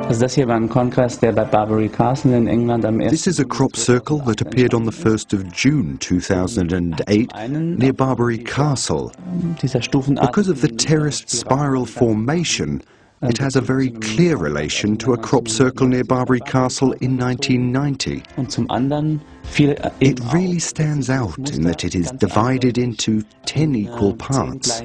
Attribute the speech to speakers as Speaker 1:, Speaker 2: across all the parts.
Speaker 1: Also das hier war ein Kongress, der bei Barbary Castle in England am 1.
Speaker 2: This is a crop circle that appeared on the 1st of June 2008 near Barbary Castle. Because of the terraced spiral formation, it has a very clear relation to a crop circle near Barbary Castle in 1990. It really stands out in that it is divided into 10 equal parts.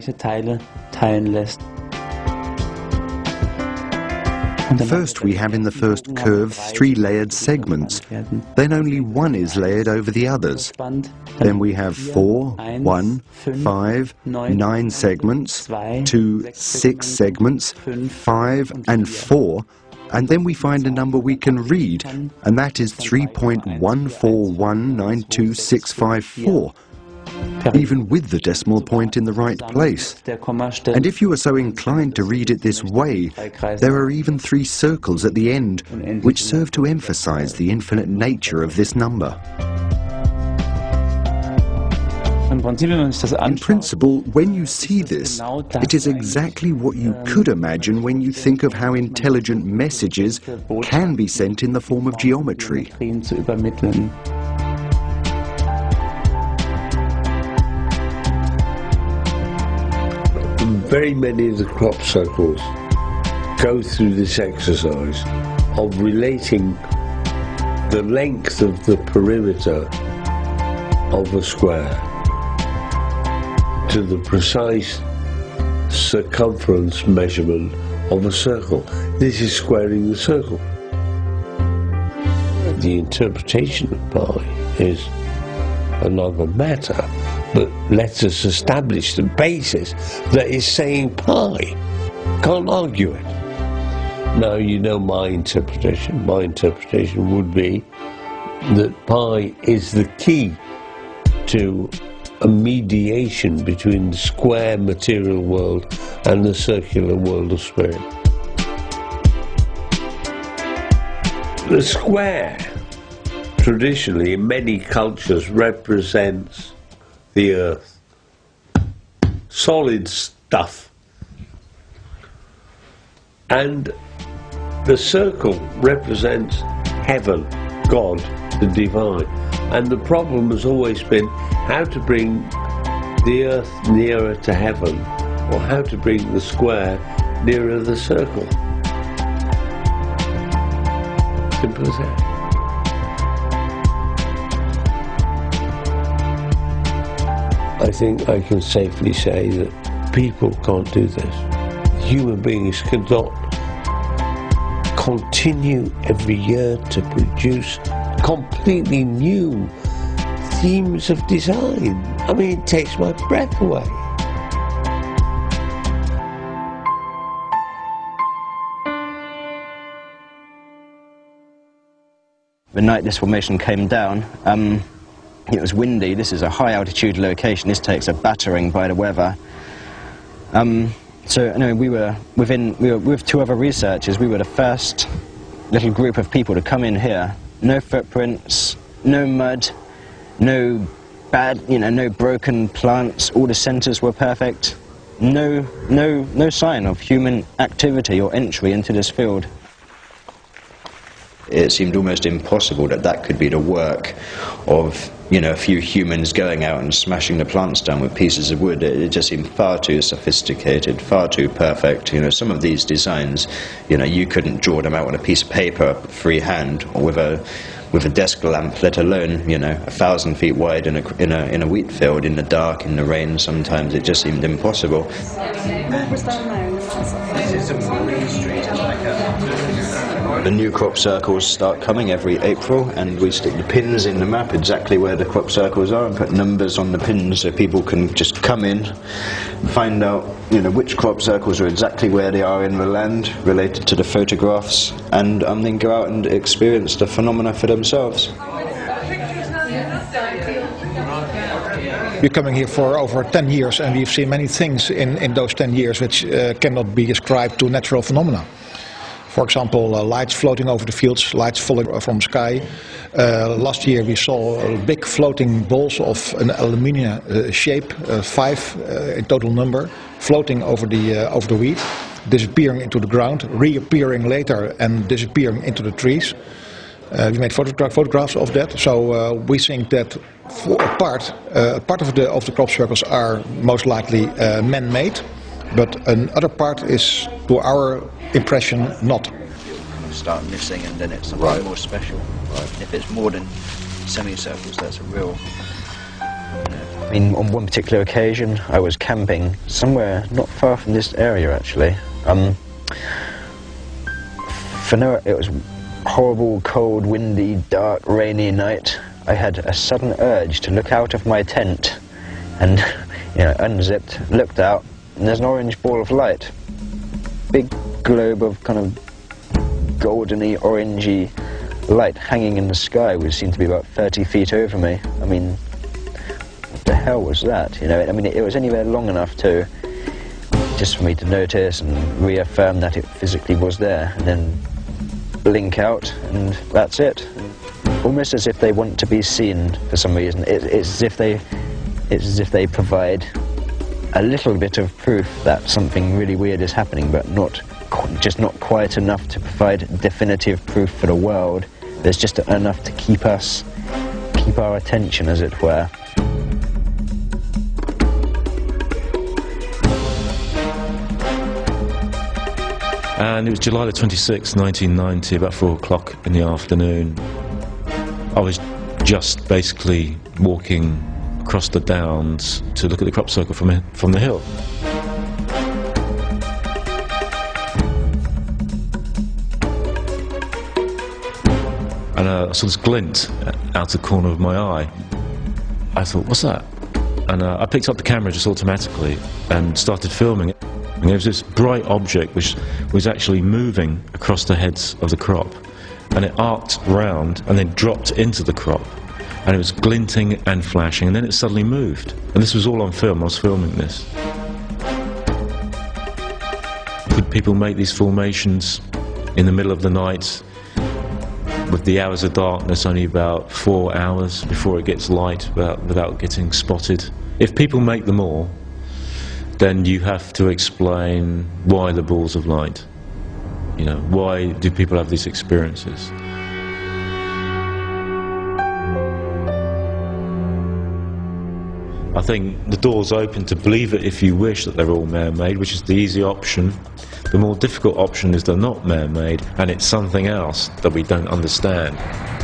Speaker 2: First, we have in the first curve 3 layered segments. Then only one is layered over the others. Then we have 4, 1, 5, 9 segments, 2, 6 segments, 5 and 4, and then we find a number we can read, and that is 3.14192654. Even with the decimal point in the right place. And if you are so inclined to read it this way, there are even 3 circles at the end, which serve to emphasize the infinite nature of this number. In principle, when you see this, it is exactly what you could imagine when you think of how intelligent messages can be sent in the form of geometry.
Speaker 3: Very many of the crop circles go through this exercise of relating the length of the perimeter of a square to the precise circumference measurement of a circle. This is squaring the circle. The interpretation of pi is another matter. But let us establish the basis that is saying pi. Can't argue it. Now you know my interpretation. My interpretation would be that pi is the key to a mediation between the square material world and the circular world of spirit. The square, traditionally in many cultures, represents the earth, solid stuff, and the circle represents heaven, God, the divine. And the problem has always been how to bring the earth nearer to heaven, or how to bring the square nearer the circle. Simple as that. I think I can safely say that people can't do this. Human beings cannot continue every year to produce completely new themes of design. I mean, it takes my breath away.
Speaker 4: The night this formation came down, it was windy. This is a high altitude location. This takes a battering by the weather. So anyway, we were with 2 other researchers. We were the first little group of people to come in here. No footprints, no mud, no no broken plants. All the centers were perfect. No sign of human activity or entry into this field. It seemed almost impossible that that could be the work of, a few humans going out and smashing the plants down with pieces of wood. It just seemed far too sophisticated, far too perfect. Some of these designs, you couldn't draw them out on a piece of paper freehand or with a desk lamp, let alone, 1,000 feet wide in a wheat field, in the dark, in the rain. Sometimes it just seemed impossible. The new crop circles start coming every April, and we stick the pins in the map exactly where the crop circles are and put numbers on the pins so people can just come in, find out which crop circles are exactly where they are in the land related to the photographs, and then go out and experience the phenomena for themselves.
Speaker 5: We're coming here for over 10 years, and we've seen many things in those 10 years which cannot be ascribed to natural phenomena. For example, lights floating over the fields, lights falling from the sky. Last year we saw big floating balls of an aluminium shape, 5 in total number, floating over the wheat. disappearing into the ground, reappearing later and disappearing into the trees. We made photographs of that, so we think that for a part of the crop circles are most likely man-made, but another part is, to our impression, not.
Speaker 4: Start missing, and then it's something more special. If it's more than semicircles, that's a real. I mean, on one particular occasion, I was camping somewhere not far from this area, actually. It was horrible, cold, windy, dark, rainy night. I had a sudden urge to look out of my tent, and unzipped, looked out, and there's an orange ball of light, big globe of kind of goldeny, orangey light hanging in the sky, which seemed to be about 30 feet over me. I mean, what the hell was that? I mean, it was anywhere long enough to just for me to notice and reaffirm that it physically was there, and then blink out, and that's it. Almost as if they want to be seen for some reason. It's as if they provide a little bit of proof that something really weird is happening, but just not quite enough to provide definitive proof for the world. There's just enough to keep our attention, as it were.
Speaker 6: And it was July the 26th, 1990, about 4 o'clock in the afternoon. I was just basically walking across the downs to look at the crop circle from the hill. And I saw this glint out the corner of my eye. I thought, what's that? And I picked up the camera just automatically and started filming it. And there was this bright object which was actually moving across the heads of the crop. And it arced round and then dropped into the crop. And it was glinting and flashing, and then it suddenly moved. And this was all on film. I was filming this. Could people make these formations in the middle of the night with the hours of darkness only about 4 hours before it gets light without getting spotted? If people make them all, then you have to explain why the balls of light. Why do people have these experiences? I think the door's open to believe it if you wish that they're all man-made, which is the easy option. The more difficult option is they're not man-made, and it's something else that we don't understand.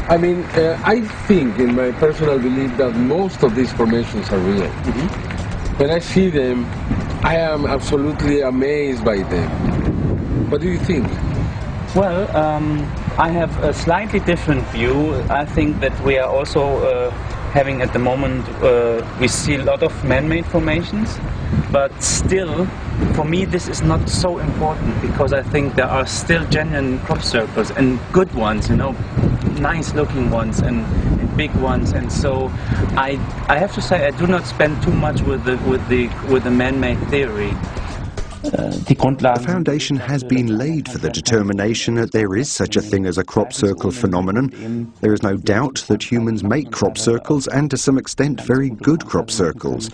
Speaker 7: I mean, I think, in my personal belief, that most of these formations are real. When I see them, I am absolutely amazed by them. What do you think?
Speaker 1: Well, I have a slightly different view. I think that we are also having at the moment, we see a lot of man-made formations, but still, for me, this is not so important, because I think there are still genuine crop circles, and good ones, nice-looking ones and big ones, and so I have to say I do not spend too much with the man-made theory.
Speaker 2: The foundation has been laid for the determination that there is such a thing as a crop circle phenomenon. There is no doubt that humans make crop circles, and to some extent very good crop circles.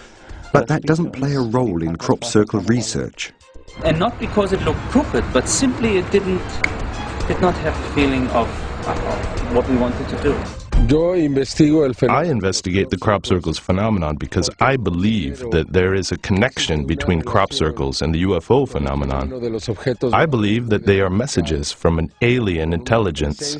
Speaker 2: But that doesn't play a role in crop circle research.
Speaker 1: And not because it looked crooked, but simply it did not have the feeling of what we wanted to do.
Speaker 8: I investigate the crop circles phenomenon because I believe that there is a connection between crop circles and the UFO phenomenon. I believe that they are messages from an alien intelligence.